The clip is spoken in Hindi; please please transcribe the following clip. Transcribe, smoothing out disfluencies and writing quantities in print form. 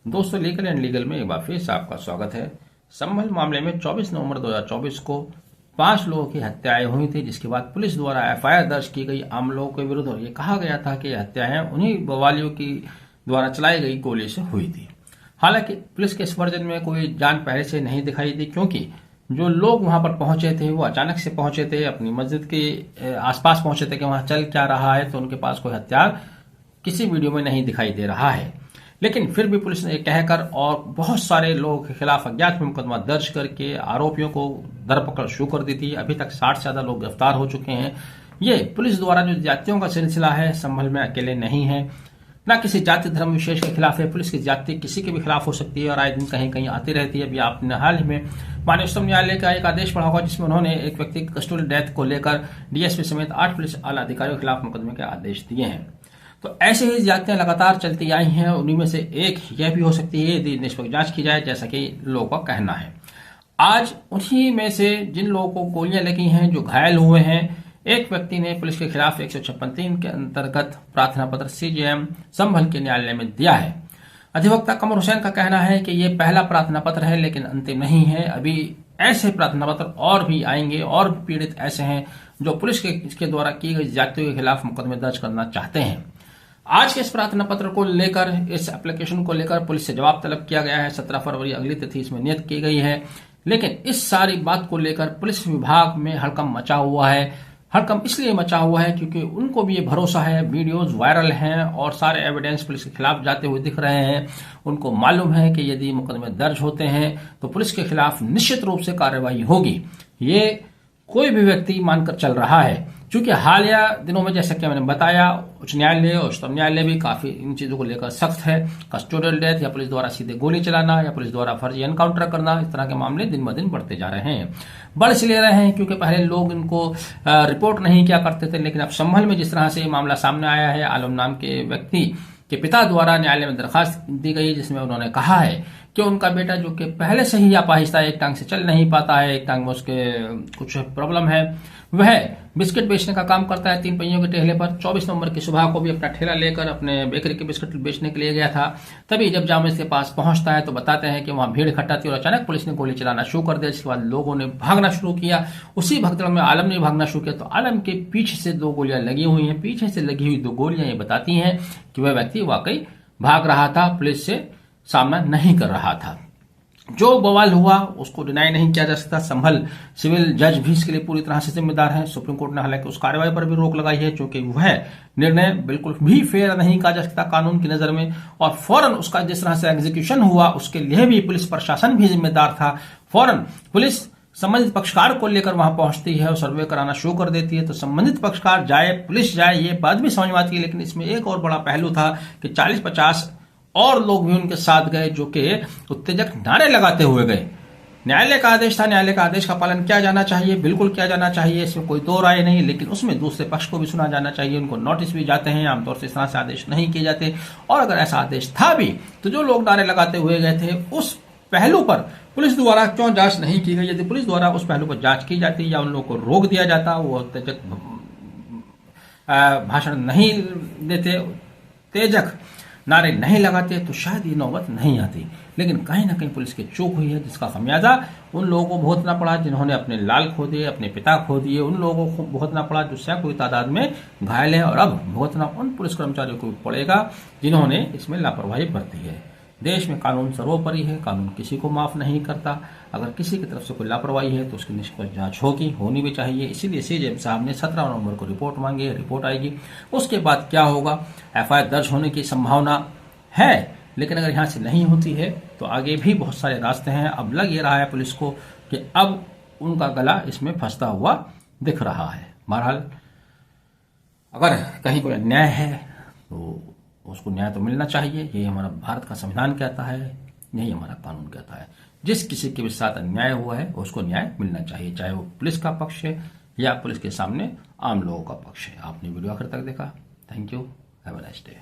दोस्तों, लीगल एंड लीगल में एक बार फिर से आपका स्वागत है। संभल मामले में 24 नवंबर 2024 को 5 लोगों की हत्याएं हुई थी, जिसके बाद पुलिस द्वारा एफआईआर दर्ज की गई आम लोगों के विरुद्ध और ये कहा गया था कि हत्याएं उन्हीं बवालियों की द्वारा चलाई गई गोली से हुई थी। हालांकि पुलिस के इस वर्जन में कोई जान पहले से नहीं दिखाई दी, क्योंकि जो लोग वहां पर पहुंचे थे वो अचानक से पहुंचे थे, अपनी मस्जिद के आसपास पहुंचे थे कि वहां चल क्या रहा है, तो उनके पास कोई हथियार किसी वीडियो में नहीं दिखाई दे रहा है। लेकिन फिर भी पुलिस ने ये कहकर और बहुत सारे लोगों के खिलाफ अज्ञात में मुकदमा दर्ज करके आरोपियों को धरपकड़ शुरू कर दी थी। अभी तक 60 से ज्यादा लोग गिरफ्तार हो चुके हैं। ये पुलिस द्वारा जो जातियों का सिलसिला है, संभल में अकेले नहीं है, न किसी जाति धर्म विशेष के खिलाफ है। पुलिस की जाति किसी के भी खिलाफ हो सकती है और आए दिन कहीं कहीं आती रहती है। अभी आपने हाल ही में माननीय उच्चतम न्यायालय का एक आदेश पढ़ा होगा, जिसमें उन्होंने एक व्यक्ति की कस्टोडियल डेथ को लेकर डीएसपी समेत 8 पुलिस आला अधिकारियों के खिलाफ मुकदमे के आदेश दिए हैं। तो ऐसे ही जातियां लगातार चलती आई हैं। उन्हीं में से एक यह भी हो सकती है यदि निष्पक्ष जांच की जाए, जैसा कि लोगों का कहना है। आज उन्हीं में से जिन लोगों को गोलियां लगी हैं, जो घायल हुए हैं, एक व्यक्ति ने पुलिस के खिलाफ 156(3) के अंतर्गत प्रार्थना पत्र सीजेएम संभल के न्यायालय में दिया है। अधिवक्ता कमर हुसैन का कहना है कि यह पहला प्रार्थना पत्र है, लेकिन अंतिम नहीं है। अभी ऐसे प्रार्थना पत्र और भी आएंगे और भी पीड़ित ऐसे हैं जो पुलिस के द्वारा की गई जातियों के खिलाफ मुकदमे दर्ज करना चाहते हैं। आज के इस प्रार्थना पत्र को लेकर, इस एप्लीकेशन को लेकर पुलिस से जवाब तलब किया गया है। 17 फरवरी अगली तिथि इसमें नियत की गई है। लेकिन इस सारी बात को लेकर पुलिस विभाग में हड़कंप मचा हुआ है। हड़कंप इसलिए मचा हुआ है क्योंकि उनको भी ये भरोसा है, वीडियोज वायरल हैं और सारे एविडेंस पुलिस के खिलाफ जाते हुए दिख रहे हैं। उनको मालूम है कि यदि मुकदमे दर्ज होते हैं तो पुलिस के खिलाफ निश्चित रूप से कार्रवाई होगी। ये कोई भी व्यक्ति मानकर चल रहा है, क्योंकि हालिया दिनों में जैसा कि मैंने बताया, उच्च न्यायालय और उच्चतम न्यायालय भी काफी इन चीजों को लेकर सख्त है। कस्टोडियल डेथ या पुलिस द्वारा सीधे गोली चलाना या पुलिस द्वारा फर्जी एनकाउंटर करना, इस तरह के मामले दिन ब दिन बढ़ते जा रहे हैं। बढ़ इसलिए रहे हैं क्योंकि पहले लोग इनको रिपोर्ट नहीं किया करते थे, लेकिन अब संभल में जिस तरह से ये मामला सामने आया है, आलम नाम के व्यक्ति के पिता द्वारा न्यायालय में दरखास्त दी गई, जिसमें उन्होंने कहा है कि उनका बेटा, जो कि पहले से ही अपाहिज था, एक टांग से चल नहीं पाता है, एक टांग में उसके कुछ प्रॉब्लम है, वह बिस्किट बेचने का काम करता है 3 पहियों के ठेले पर। 24 नवंबर की सुबह को भी अपना ठेला लेकर अपने बेकरी के बिस्किट बेचने के लिए गया था। तभी जब जाम इसके पास पहुंचता है तो बताते हैं कि वहां भीड़ इकट्ठा थी और अचानक पुलिस ने गोली चलाना शुरू कर दिया। जिसके बाद लोगों ने भागना शुरू किया। उसी भगदड़ में आलम ने भागना शुरू किया तो आलम के पीछे से 2 गोलियां लगी हुई हैं। पीछे से लगी हुई 2 गोलियां ये बताती हैं कि वह व्यक्ति वाकई भाग रहा था, पुलिस से सामना नहीं कर रहा था। जो बवाल हुआ उसको डिनाई नहीं किया जा सकता। संभल सिविल जज भी इसके लिए पूरी तरह से जिम्मेदार है। सुप्रीम कोर्ट ने हालांकि उस कार्रवाई पर भी रोक लगाई है, क्योंकि वह निर्णय बिल्कुल भी फेयर नहीं कहा जा सकता कानून की नजर में। और फौरन उसका जिस तरह से एग्जीक्यूशन हुआ, उसके लिए भी पुलिस प्रशासन भी जिम्मेदार था। फौरन पुलिस संबंधित पक्षकार को लेकर वहां पहुंचती है और सर्वे कराना शुरू कर देती है। तो संबंधित पक्षकार जाए, पुलिस जाए, ये बात भी समझ में आती है। लेकिन इसमें एक और बड़ा पहलू था कि 40-50 और लोग भी उनके साथ गए, जो कि उत्तेजक नारे लगाते हुए गए। न्यायालय का आदेश था, न्यायालय का आदेश का पालन किया जाना चाहिए, बिल्कुल किया जाना चाहिए, इसमें कोई दो राय नहीं। लेकिन उसमें दूसरे पक्ष को भी सुना जाना चाहिए, उनको नोटिस भी जाते हैं। आमतौर से इस तरह से आदेश नहीं किए जाते। और अगर ऐसा आदेश था भी तो जो लोग नारे लगाते हुए गए थे, उस पहलू पर पुलिस द्वारा क्यों जांच नहीं की गई? यदि पुलिस द्वारा उस पहलू पर जांच की जाती या उन लोगों को रोक दिया जाता, वो उत्तेजक भाषण नहीं देते, तेजक नारे नहीं लगाते, तो शायद ये नौबत नहीं आती। लेकिन कहीं ना कहीं पुलिस की चूक हुई है, जिसका खमियाजा उन लोगों को भुगतना पड़ा जिन्होंने अपने लाल खो दिए, अपने पिता खो दिए। उन लोगों को भुगतना पड़ा जो सैकड़ों की तादाद में घायल है। और अब भुगतना उन पुलिस कर्मचारियों को पड़ेगा जिन्होंने इसमें लापरवाही बरती है। देश में कानून सर्वोपरि है, कानून किसी को माफ नहीं करता। अगर किसी की तरफ से कोई लापरवाही है तो उसकी निष्पक्ष जांच होगी, होनी भी चाहिए। इसीलिए सीजेएम साहब ने 17 नवंबर को रिपोर्ट मांगी है, रिपोर्ट आएगी। उसके बाद क्या होगा, एफआईआर दर्ज होने की संभावना है। लेकिन अगर यहां से नहीं होती है तो आगे भी बहुत सारे रास्ते हैं। अब लग ये रहा है पुलिस को कि अब उनका गला इसमें फंसता हुआ दिख रहा है। बहरहाल अगर कहीं कोई अन्याय है तो उसको न्याय तो मिलना चाहिए। यही हमारा भारत का संविधान कहता है, यही हमारा कानून कहता है। जिस किसी के भी साथ अन्याय हुआ है उसको न्याय मिलना चाहिए, चाहे वो पुलिस का पक्ष है या पुलिस के सामने आम लोगों का पक्ष है। आपने वीडियो आखिर तक देखा, thank you, have a nice day.